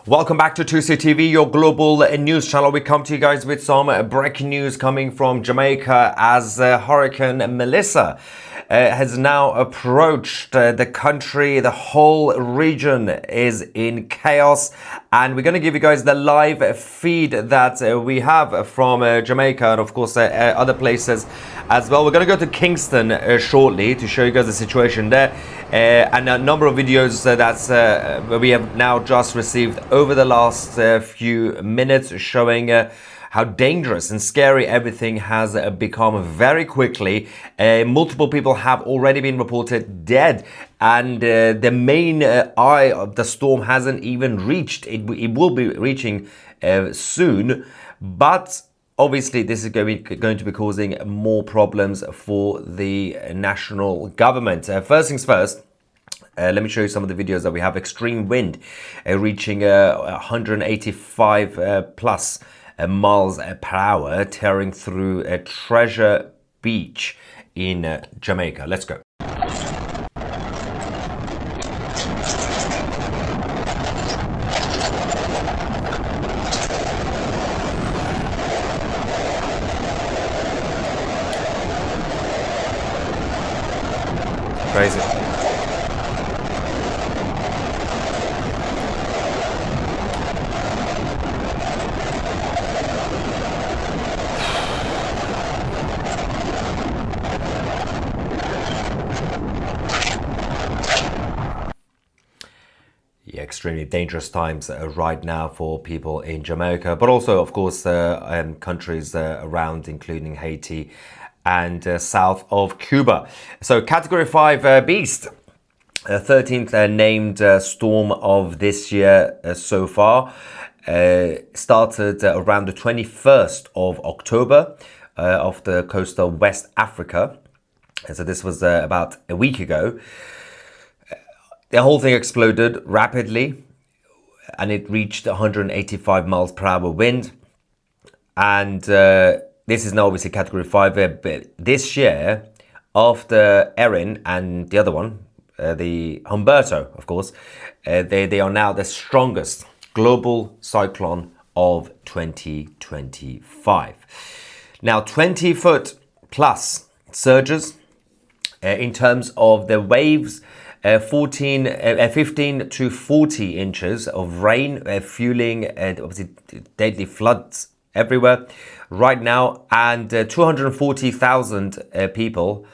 Welcome back to 2C TV, your global news channel. We come to you guys with some breaking news coming from Jamaica as Hurricane Melissa has now approached the country. The whole region is in chaos, and we're going to give you guys the live feed that we have from Jamaica and of course other places as well. We're going to go to Kingston shortly to show you guys the situation there, and a number of videos that we have now just received over the last few minutes showing how dangerous and scary everything has become very quickly. Multiple people have already been reported dead, and the main eye of the storm hasn't even reached. It will be reaching soon, but obviously this is going to be causing more problems for the national government. First things first, let me show you some of the videos that we have. Extreme wind reaching 185 plus miles per hour, tearing through Treasure Beach in Jamaica. Let's go. Crazy. Yeah, extremely dangerous times right now for people in Jamaica, but also, of course, countries around, including Haiti and south of Cuba. So, Category 5 beast, 13th named storm of this year so far, started around the 21st of October off the coast of West Africa. And so this was about a week ago. The whole thing exploded rapidly, and it reached 185 miles per hour wind. And this is now obviously Category 5. But this year, after Erin and the other one, the Humberto, of course, they are now the strongest global cyclone of 2025. Now, 20-foot plus surges in terms of the waves. 15 to 40 inches of rain, fueling obviously deadly floods everywhere right now, and 240,000 people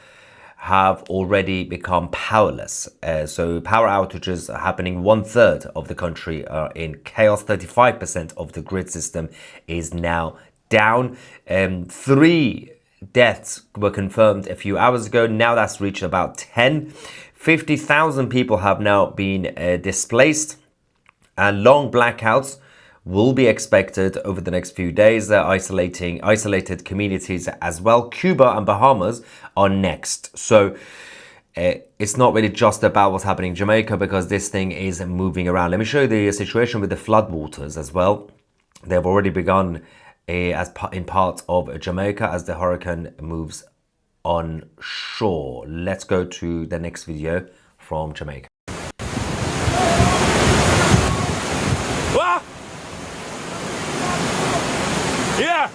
have already become powerless. So power outages are happening. 1/3 of the country are in chaos. 35% of the grid system is now down. 3 deaths were confirmed a few hours ago. Now that's reached about 10. 50,000 people have now been displaced, and long blackouts will be expected over the next few days. Isolated communities as well. Cuba and Bahamas are next. So it's not really just about what's happening in Jamaica, because this thing is moving around. Let me show you the situation with the floodwaters as well. They've already begun in parts of Jamaica as the hurricane moves on shore. Let's go to the next video from Jamaica. What? Yeah.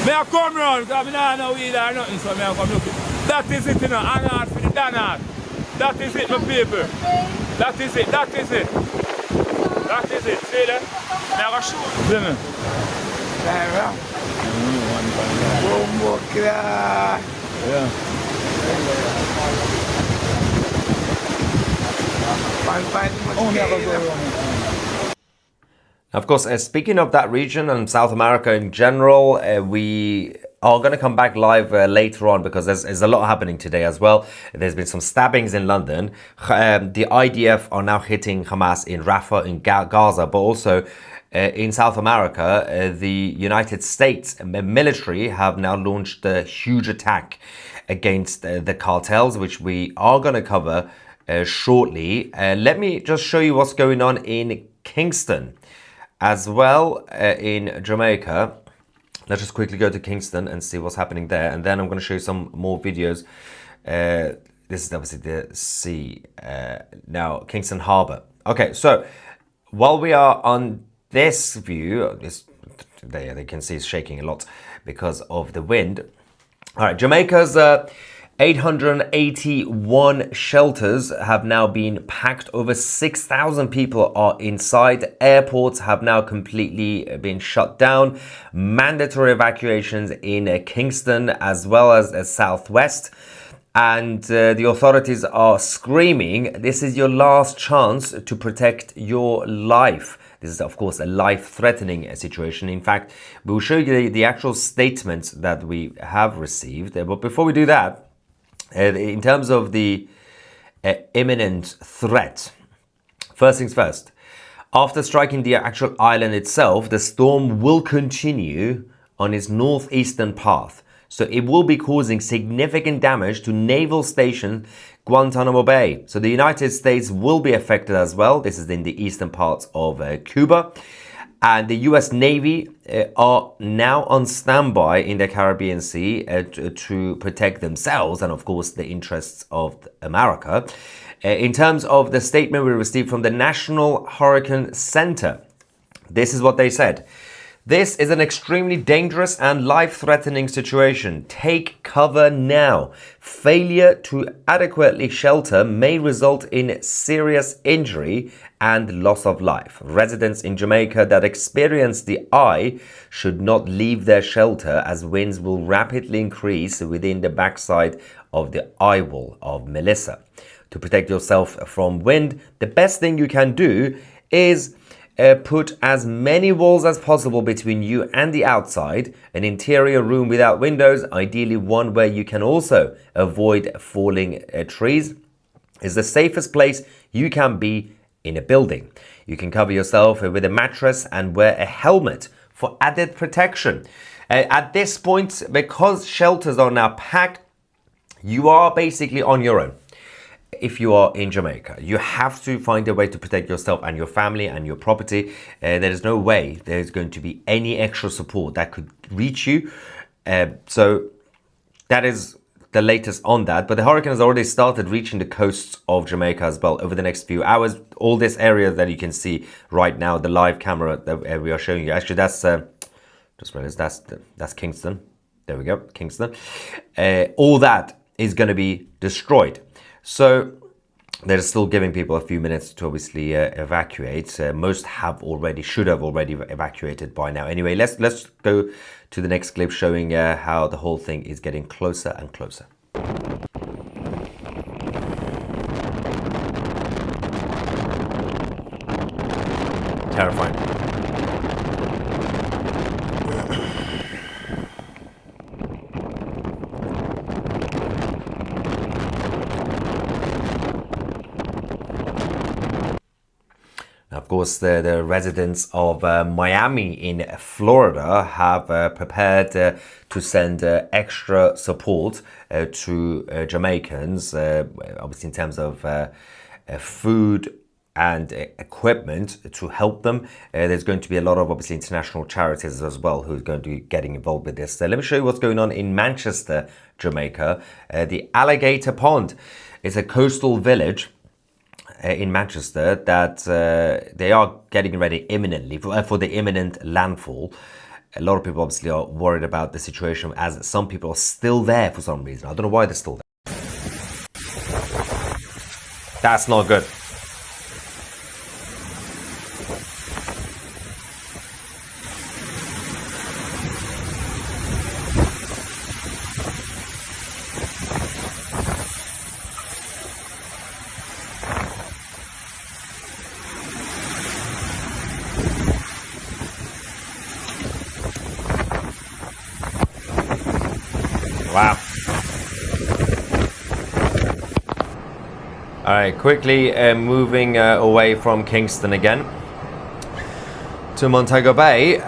Me a come round because I don't know weed or nothing, so me a come look. That is it, you know. Hang on for the Danard. That is it, my people. That is it, that is it. That is it. See that? Me a go show you. See me? Yeah. Of course, speaking of that region and South America in general, we are going to come back live later on, because there's a lot happening today as well. There's been some stabbings in London. The IDF are now hitting Hamas in Rafah, in Gaza, but also in South America, the United States military have now launched a huge attack against the cartels, which we are going to cover shortly. Let me just show you what's going on in Kingston as well in Jamaica. Let's just quickly go to Kingston and see what's happening there, and then I'm going to show you some more videos. This is obviously the sea now, Kingston Harbour. Okay, so while we are on this view, they can see it's shaking a lot because of the wind. All right, Jamaica's 881 shelters have now been packed. Over 6,000 people are inside. Airports have now completely been shut down. Mandatory evacuations in Kingston as well as Southwest. And the authorities are screaming, this is your last chance to protect your life. This is, of course, a life-threatening situation. In fact, we'll show you the actual statements that we have received. But before we do that, in terms of the imminent threat, first things first, after striking the actual island itself, the storm will continue on its northeastern path. So it will be causing significant damage to Naval Station Guantanamo Bay. So the United States will be affected as well. This is in the eastern parts of Cuba. And the US Navy are now on standby in the Caribbean Sea to protect themselves and, of course, the interests of America. In terms of the statement we received from the National Hurricane Center, this is what they said. This is an extremely dangerous and life-threatening situation. Take cover now. Failure to adequately shelter may result in serious injury and loss of life. Residents in Jamaica that experience the eye should not leave their shelter as winds will rapidly increase within the backside of the eye wall of Melissa. To protect yourself from wind, the best thing you can do is put as many walls as possible between you and the outside. An interior room without windows, ideally one where you can also avoid falling trees, is the safest place you can be in a building. You can cover yourself with a mattress and wear a helmet for added protection. At this point, because shelters are now packed, you are basically on your own. If you are in Jamaica, you have to find a way to protect yourself and your family and your property. There is no way there's going to be any extra support that could reach you. So that is the latest on that. But the hurricane has already started reaching the coasts of Jamaica as well over the next few hours. All this area that you can see right now, the live camera that we are showing you. Actually, that's just realized that's Kingston. There we go, Kingston. All that is going to be destroyed. So they're still giving people a few minutes to obviously evacuate. Most should have already evacuated by now. Anyway, let's go to the next clip showing how the whole thing is getting closer and closer. Terrifying. Of course, the residents of Miami in Florida have prepared to send extra support to Jamaicans, obviously in terms of food and equipment to help them. There's going to be a lot of obviously international charities as well who are going to be getting involved with this. Let me show you what's going on in Manchester, Jamaica. The Alligator Pond is a coastal village in Manchester that they are getting ready imminently for the imminent landfall. A lot of people obviously are worried about the situation as some people are still there for some reason. I don't know why they're still there. That's not good. Wow. All right, quickly moving away from Kingston again to Montego Bay.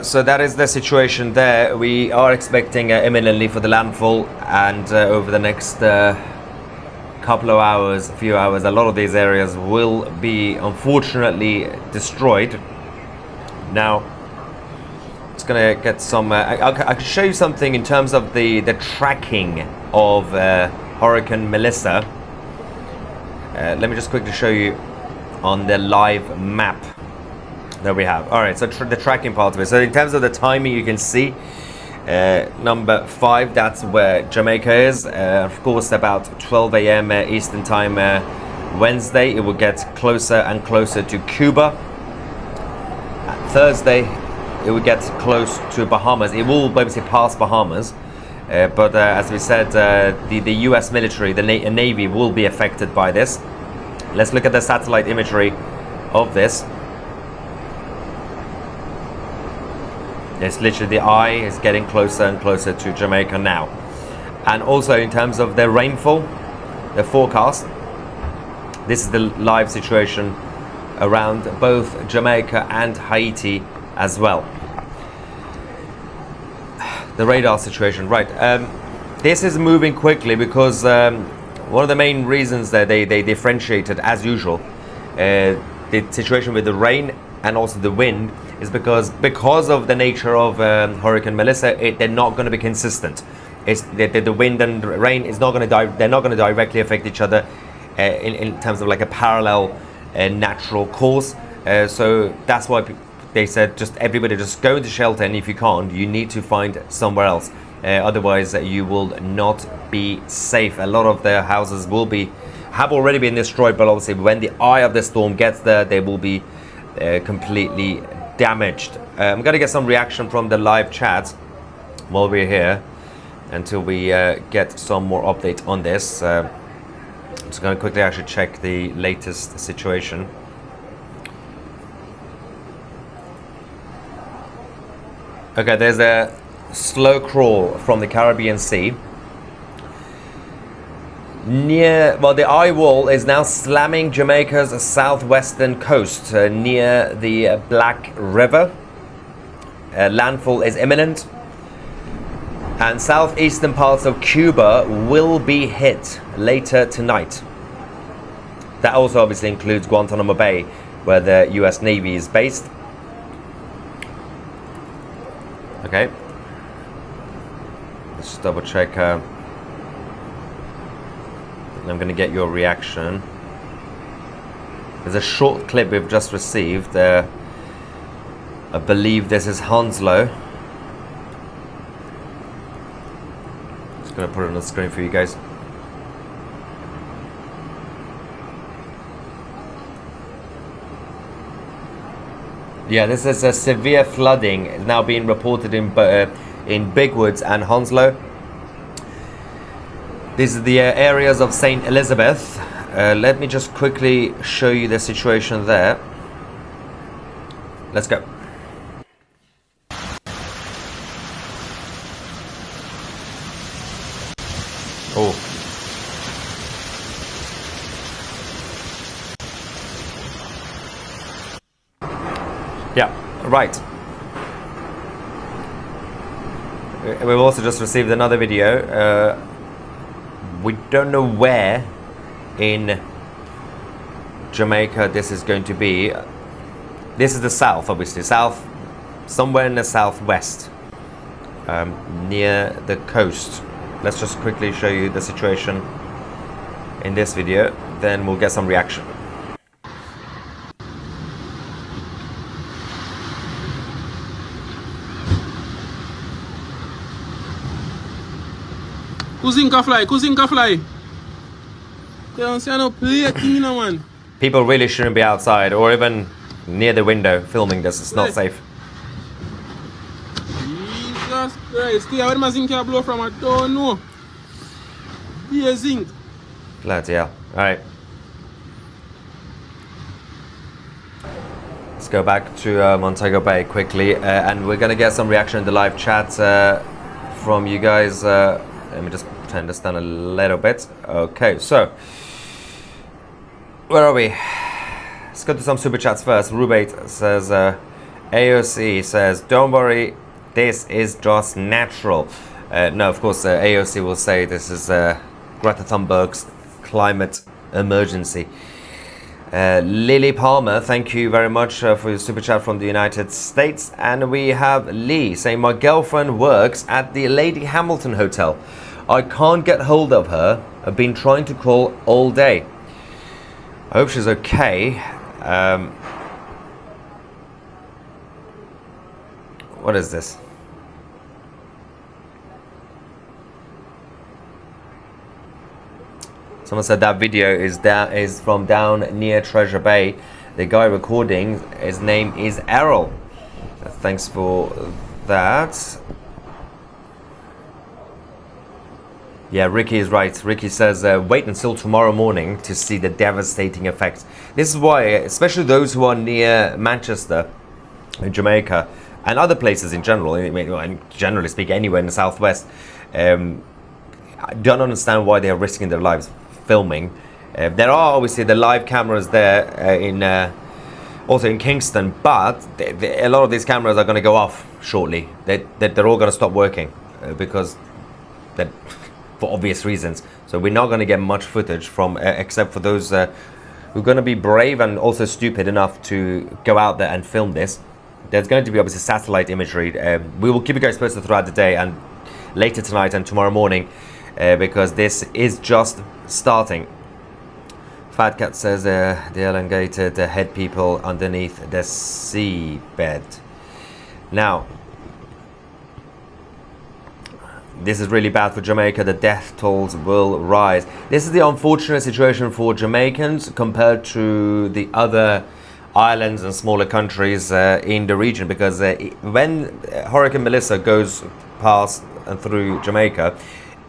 So that is the situation there. We are expecting imminently for the landfall, and over the next couple of hours, a few hours, a lot of these areas will be unfortunately destroyed. Now, going to get some I can show you something in terms of the tracking of Hurricane Melissa. Let me just quickly show you on the live map There we have. All right, so the tracking part of it. So in terms of the timing, you can see number 5, that's where Jamaica is. Of course, about 12 a.m. Eastern time Wednesday, it will get closer and closer to Cuba. Thursday, it will get close to Bahamas. It will basically pass Bahamas. But as we said, the US military, the Navy will be affected by this. Let's look at the satellite imagery of this. It's literally the eye is getting closer and closer to Jamaica now. And also in terms of the rainfall, the forecast, this is the live situation around both Jamaica and Haiti as well. The radar situation, right. This is moving quickly because one of the main reasons that they differentiated, as usual, the situation with the rain and also the wind is because of the nature of Hurricane Melissa, they're not going to be consistent. It's the wind and rain is not going to they're not going to directly affect each other in terms of like a parallel natural course. So that's why they said just everybody just go into shelter, and if you can't, you need to find somewhere else. Otherwise, you will not be safe. A lot of the houses have already been destroyed, but obviously when the eye of the storm gets there, they will be completely damaged. I'm going to get some reaction from the live chat while we're here until we get some more update on this. I'm just going to quickly actually check the latest situation. Okay, there's a slow crawl from the Caribbean Sea. The eye wall is now slamming Jamaica's southwestern coast near the Black River. Landfall is imminent. And southeastern parts of Cuba will be hit later tonight. That also obviously includes Guantanamo Bay, where the US Navy is based. Okay. Let's just double check. I'm going to get your reaction. There's a short clip we've just received. I believe this is Hounslow. Just going to put it on the screen for you guys. Yeah, this is a severe flooding now being reported in Big Woods and Hounslow. These are the areas of St. Elizabeth. Let me just quickly show you the situation there. Let's go. Oh. Yeah, right. We've also just received another video. We don't know where in Jamaica this is going to be. This is the south, obviously. South, somewhere in the southwest, near the coast. Let's just quickly show you the situation in this video, then we'll get some reaction. Kuzinka fly. They don't say no play thing, man. People really shouldn't be outside or even near the window filming this. It's not safe. Jesus Christ. Where my zinc can blow from? I don't know. Be a zinc. Bloody hell. Alright. Let's go back to Montego Bay quickly, and we're going to get some reaction in the live chat from you guys. Let me just turn this down a little bit. Okay, so where are we? Let's go to some super chats first. Rubate says, AOC says, don't worry, this is just natural. No, of course, AOC will say this is Greta Thunberg's climate emergency. Lily Palmer, thank you very much for your super chat from the United States. And we have Lee saying, my girlfriend works at the Lady Hamilton Hotel. I can't get hold of her. I've been trying to call all day. I hope she's okay. What is this? Someone said that video is from down near Treasure Bay. The guy recording, his name is Errol. Thanks for that. Yeah, Ricky is right. Ricky says, wait until tomorrow morning to see the devastating effects. This is why, especially those who are near Manchester, in Jamaica, and other places in general, and generally speaking, anywhere in the southwest, I don't understand why they are risking their lives filming. There are obviously the live cameras there also in Kingston, but a lot of these cameras are going to go off shortly. They're all going to stop working because that. For obvious reasons, so we're not going to get much footage from except for those who are going to be brave and also stupid enough to go out there and film this. There's going to be obviously satellite imagery. We will keep you guys posted throughout the day and later tonight and tomorrow morning because this is just starting. Fat Cat says the elongated head people underneath the seabed. Now, this is really bad for Jamaica. The death tolls will rise. This is the unfortunate situation for Jamaicans compared to the other islands and smaller countries in the region, because when Hurricane Melissa goes past and through Jamaica,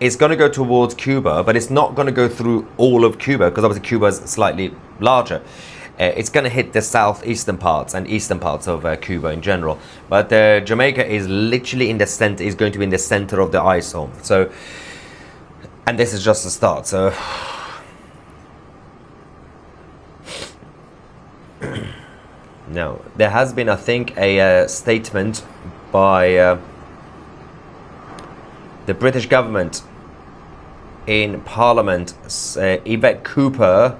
it's going to go towards Cuba, but it's not going to go through all of Cuba because obviously Cuba is slightly larger. It's going to hit the southeastern parts and eastern parts of Cuba in general. But Jamaica is literally in the center, is going to be in the center of the ice zone. So, and this is just the start. So, now, there has been, I think, a statement by the British government in Parliament. Yvette Cooper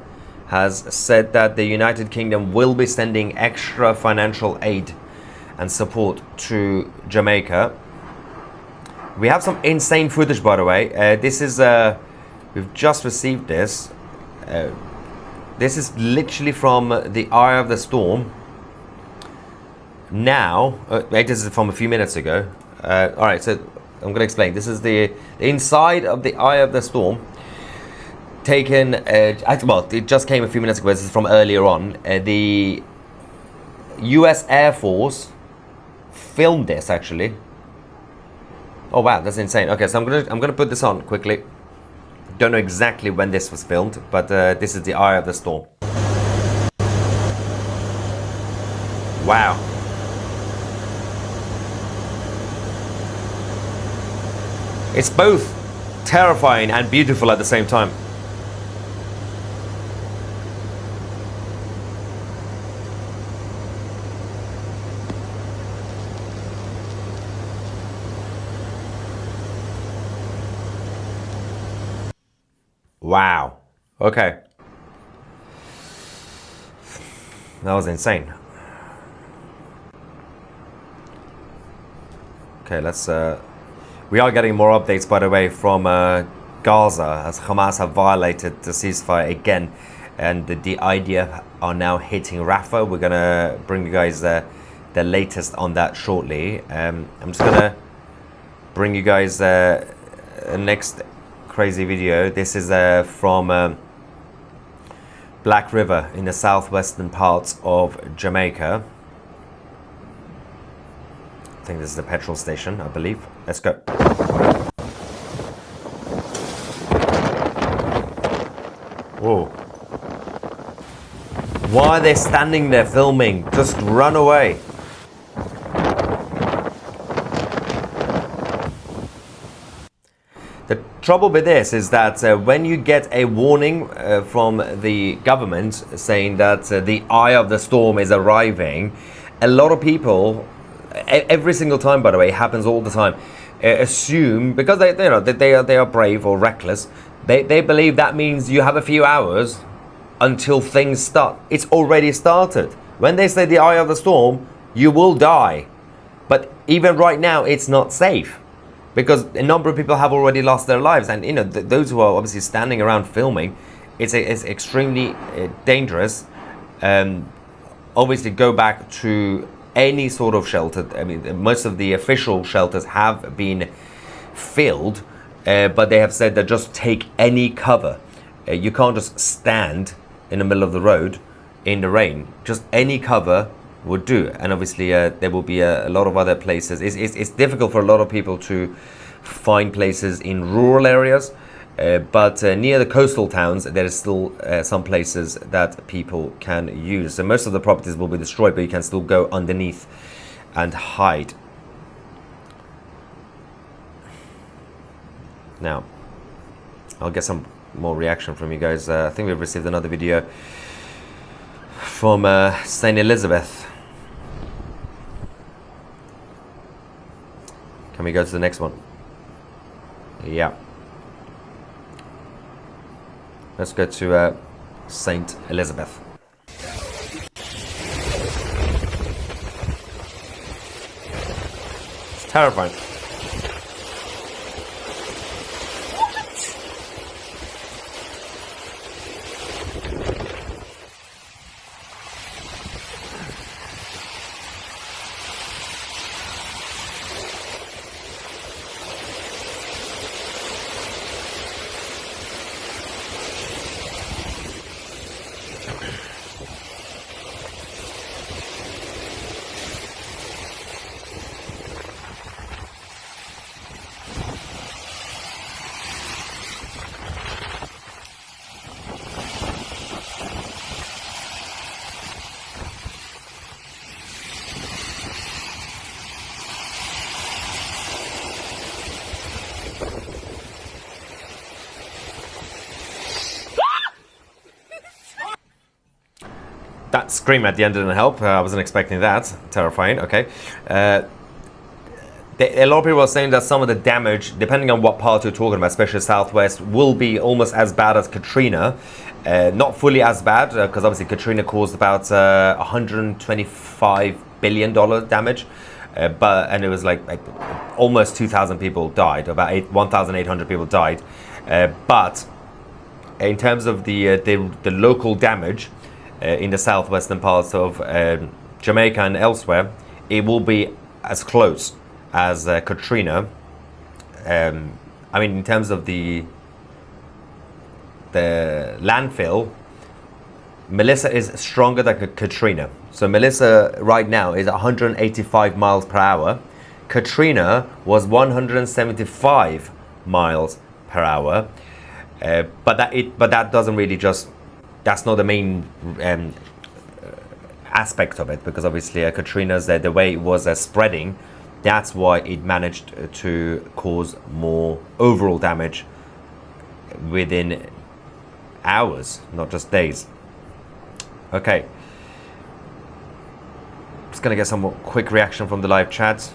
has said that the United Kingdom will be sending extra financial aid and support to Jamaica. We have some insane footage, by the way. This is, we've just received this. This is literally from the eye of the storm. Now, this is from a few minutes ago. All right, so I'm going to explain. This is the inside of the eye of the storm. Taken, well, it just came a few minutes ago. This is from earlier on. The US Air Force filmed this actually. Oh wow, that's insane. Okay, so I'm gonna put this on quickly. Don't know exactly when this was filmed, but this is the eye of the storm. Wow. It's both terrifying and beautiful at the same time. Wow. Okay. That was insane. Okay, let's... we are getting more updates, by the way, from Gaza, as Hamas have violated the ceasefire again. And the IDF are now hitting Rafah. We're going to bring you guys the latest on that shortly. I'm just going to bring you guys the next crazy video. This is from Black River in the southwestern parts of Jamaica. I think this is the petrol station, I believe. Let's go. Whoa. Why are they standing there filming? Just run away. The trouble with this is that when you get a warning from the government saying that the eye of the storm is arriving, a lot of people, every single time, by the way, it happens all the time, assume, because they are brave or reckless, they believe that means you have a few hours until things start. It's already started. When they say the eye of the storm, you will die. But even right now, it's not safe, because a number of people have already lost their lives, and those who are obviously standing around filming, it's extremely dangerous. Obviously, go back to any sort of shelter. I mean, most of the official shelters have been filled, but they have said that just take any cover. You can't just stand in the middle of the road in the rain. Just any cover would do. And obviously there will be a lot of other places. It's difficult for a lot of people to find places in rural areas, but near the coastal towns there is still some places that people can use. So most of the properties will be destroyed, but you can still go underneath and hide. Now I'll get some more reaction from you guys. I think we've received another video from St. Elizabeth. Can we go to the next one? Yeah. Let's go to St. Elizabeth. It's terrifying. That scream at the end didn't help. I wasn't expecting that. Terrifying. Okay. A lot of people are saying that some of the damage, depending on what part you're talking about, especially Southwest, will be almost as bad as Katrina. Not fully as bad, because obviously Katrina caused about $125 billion damage. And it was like almost 2,000 people died. About 1,800 people died. But in terms of the local damage, in the southwestern parts of Jamaica and elsewhere, it will be as close as Katrina. I mean, in terms of the landfill, Melissa is stronger than Katrina. So Melissa right now is 185 miles per hour. Katrina was 175 miles per hour. But that doesn't really just. That's not the main aspect of it, because obviously Katrina's the way it was spreading, that's why it managed to cause more overall damage within hours, not just days. Okay. Just gonna get some more quick reaction from the live chat.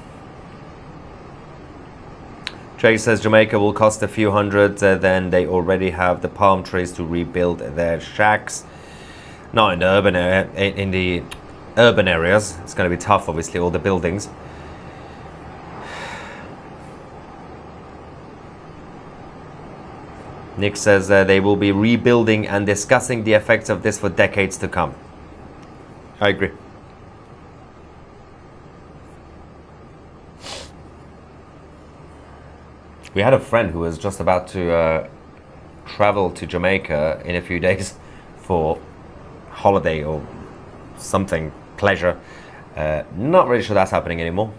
Jay says Jamaica will cost a few hundred, then they already have the palm trees to rebuild their shacks. Not in the urban area, in the urban areas. It's going to be tough, obviously, all the buildings. Nick says they will be rebuilding and discussing the effects of this for decades to come. I agree. We had a friend who was just about to travel to Jamaica in a few days for holiday or something, pleasure. Not really sure that's happening anymore.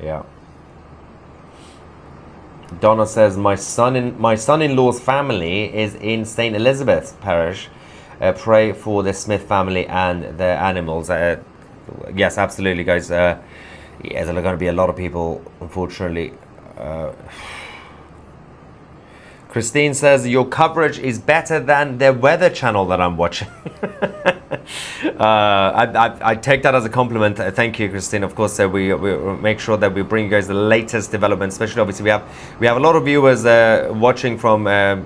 Yeah. Donna says my son-in-law's family is in St. Elizabeth's parish. Pray for the Smith family and their animals. Yes, absolutely, guys. Yes, there are going to be a lot of people, unfortunately. Christine says your coverage is better than the Weather Channel that I'm watching. I take that as a compliment. Thank you, Christine. Of course, we make sure that we bring you guys the latest developments. Especially, obviously, we have a lot of viewers watching from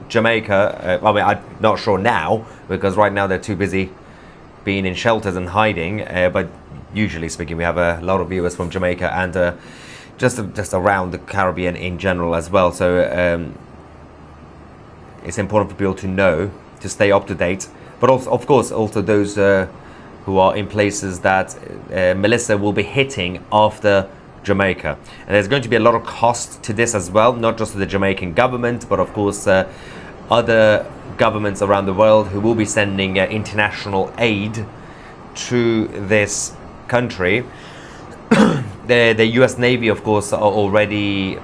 Jamaica. I mean, I'm not sure now because right now they're too busy being in shelters and hiding. But usually speaking, we have a lot of viewers from Jamaica and just around the Caribbean in general as well. So it's important for people to know to stay up to date. But also, of course, also those who are in places that Melissa will be hitting after Jamaica. And there's going to be a lot of cost to this as well, not just to the Jamaican government, but of course other governments around the world who will be sending international aid to this country. The US Navy, of course, are already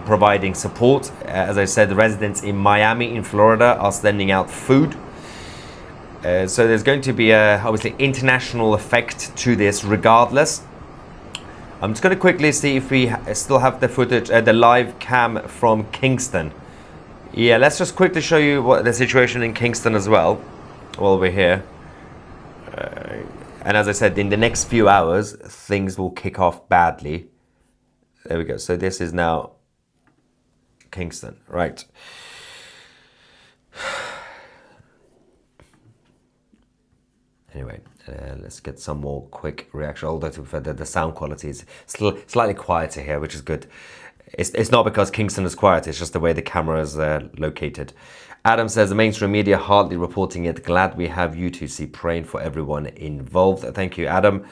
providing support. As I said, the residents in Miami, in Florida, are sending out food. So there's going to be obviously international effect to this regardless. I'm just going to quickly see if we still have the footage, the live cam from Kingston. Yeah, let's just quickly show you what the situation in Kingston as well while we're here. And as I said, in the next few hours, things will kick off badly. There we go. So this is now Kingston, right? Anyway, let's get some more quick reaction. Although the sound quality is still slightly quieter here, which is good. It's not because Kingston is quiet, it's just the way the camera is located. Adam says, the mainstream media hardly reporting it. Glad we have you to see, praying for everyone involved. Thank you, Adam.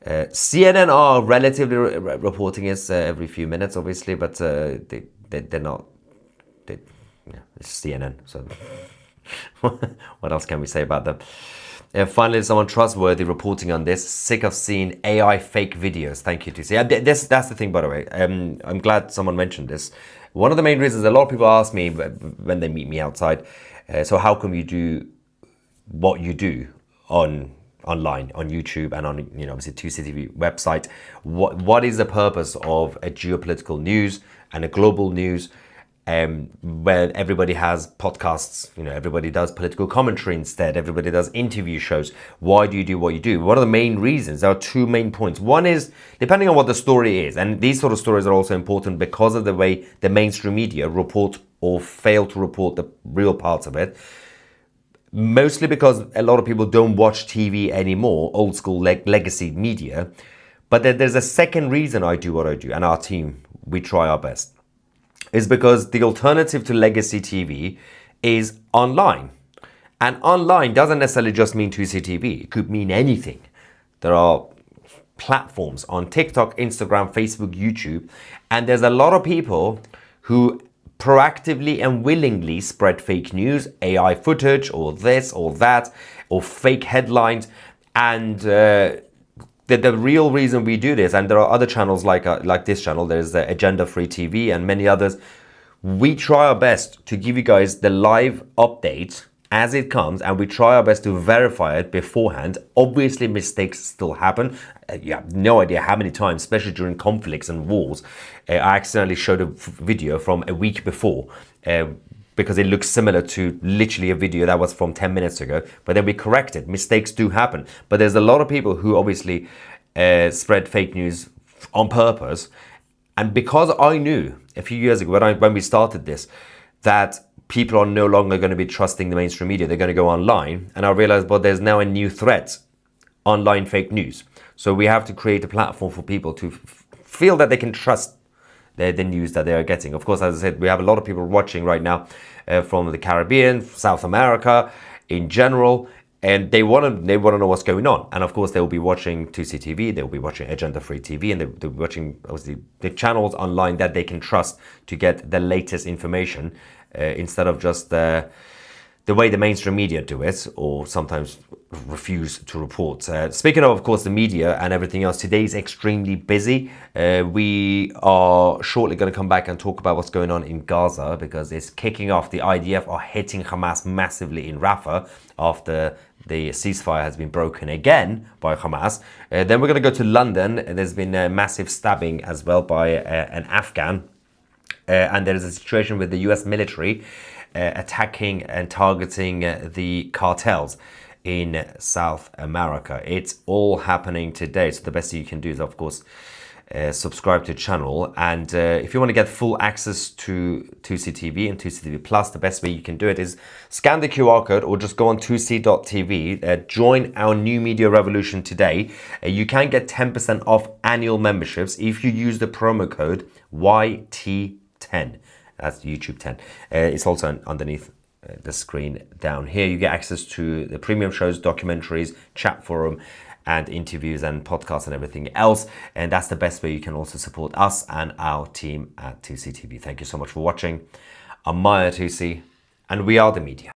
CNN are relatively reporting it every few minutes, obviously, but they're not. It's CNN, so what else can we say about them? Finally, someone trustworthy reporting on this. Sick of seeing AI fake videos. Thank you, TC. That's the thing, by the way. I'm glad someone mentioned this. One of the main reasons a lot of people ask me when they meet me outside, so how come you do what you do online, on YouTube and on, obviously 2CTV website? What is the purpose of a geopolitical news and a global news? Where everybody has podcasts, everybody does political commentary instead, everybody does interview shows. Why do you do what you do? One of the main reasons, there are two main points. One is, depending on what the story is, and these sort of stories are also important because of the way the mainstream media report or fail to report the real parts of it. Mostly because a lot of people don't watch TV anymore, old school legacy media. But there's a second reason I do what I do, and our team, we try our best. Is because the alternative to legacy TV is online. And online doesn't necessarily just mean 2CTV. It could mean anything. There are platforms on TikTok, Instagram, Facebook, YouTube, and there's a lot of people who proactively and willingly spread fake news, AI footage, or this or that, or fake headlines. And the real reason we do this, and there are other channels like this channel, there's the Agenda Free TV and many others, we try our best to give you guys the live update as it comes, and we try our best to verify it beforehand. Obviously, mistakes still happen. You have no idea how many times, especially during conflicts and wars, I accidentally showed a video from a week before, because it looks similar to literally a video that was from 10 minutes ago, but then we correct it. Mistakes do happen. But there's a lot of people who obviously spread fake news on purpose. And because I knew a few years ago when we started this, that people are no longer going to be trusting the mainstream media, they're going to go online. And I realized, but there's now a new threat, online fake news. So we have to create a platform for people to feel that they can trust the news that they are getting. Of course, as I said, we have a lot of people watching right now from the Caribbean, South America, in general, and they want to know what's going on. And of course, they will be watching 2CTV, they will be watching Agenda Free TV, and they'll be watching obviously the channels online that they can trust to get the latest information instead of just the way the mainstream media do it, or sometimes refuse to report. Speaking of course, the media and everything else, today's extremely busy. We are shortly going to come back and talk about what's going on in Gaza, because it's kicking off. The IDF are hitting Hamas massively in Rafah after the ceasefire has been broken again by Hamas. Then we're going to go to London. There's been a massive stabbing as well by an Afghan. And there is a situation with the US military attacking and targeting the cartels in South America. It's all happening today. So the best thing you can do is, of course, subscribe to the channel. And if you want to get full access to 2CTV and 2CTV Plus, the best way you can do it is scan the QR code or just go on 2c.tv. Join our new media revolution today. You can get 10% off annual memberships if you use the promo code YT10. That's YouTube 10. It's also underneath the screen down here. You get access to the premium shows, documentaries, chat forum, and interviews and podcasts and everything else. And that's the best way you can also support us and our team at 2C TV. Thank you so much for watching. I'm Maya 2C, and we are the media.